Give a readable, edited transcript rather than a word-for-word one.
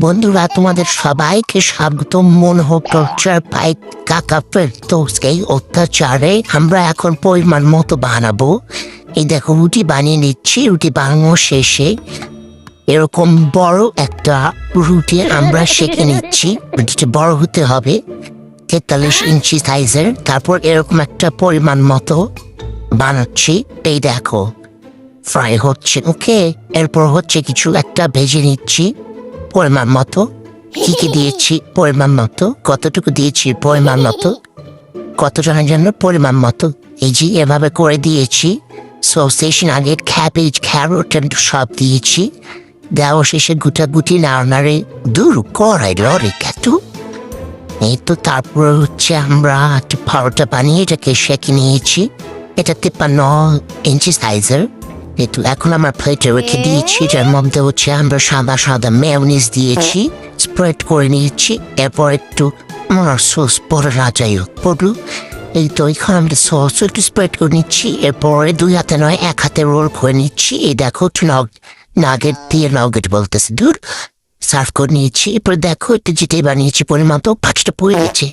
বন্ধুরা, তোমাদের সবাইকে স্বাগতম মনোহর টর্চার পাইক কাকাপের এই অত্যাচারে আমরা এখন পরিমাণ মতো বানাবো। এই দেখো, রুটি বানিয়ে নিচ্ছি। রুটি বানানো শেষে এরকম বড় একটা রুটি আমরা সেঁকে নিচ্ছি। রুটিটা বড় হতে হবে 43 ইঞ্চি সাইজের। তারপর এরকম একটা পরিমাণ মতো বানাচ্ছি। এই দেখো, ফ্রাই হচ্ছে। ওকে, এরপর হচ্ছে কিছু একটা ভেজে নিচ্ছি পরিমাণ মতো। কি কি দিয়েছি পরিমাণ মতো, কতটুকু দিয়েছি পরিমাণ মতো, কতজনের জন্য পরিমাণ মতো, এই যে এভাবে করে দিয়েছি। সসেশন আগে ক্যাবেজ, ক্যারোট সব দিয়েছি। দেওয়া শেষে গুটাগুটি নাড়ানাড়ে দূর করাই লড়ে কেটু। এই তো তারপর হচ্ছে আমরা একটা পরোটা বানিয়ে এটাকে সেঁকে নিয়েছি। এটা 53 ইঞ্চি সাইজের। একটু এখন আমরা প্লেটে রেখে দিয়েছি। যার মধ্যে হচ্ছে আমরা সাদা সাদা মেয়োনিজ দিয়েছি, স্প্রেড করে নিয়েছি। এরপর একটু সস পরে রাজাই পড়লো। এই তো এখানে আমরা সস একটু স্প্রেড করে নিচ্ছি। এরপরে 2 হাতে নয় 1 হাতে রোল করে নিচ্ছি। এই দেখো, নাগেট দিয়ে নাগেট বলতেছে দূর সার্ভ করে নিয়েছি। এরপর দেখো, একটু যেটাই বানিয়েছি পরিমাণ তো পাঁচটা পড়ে গেছে।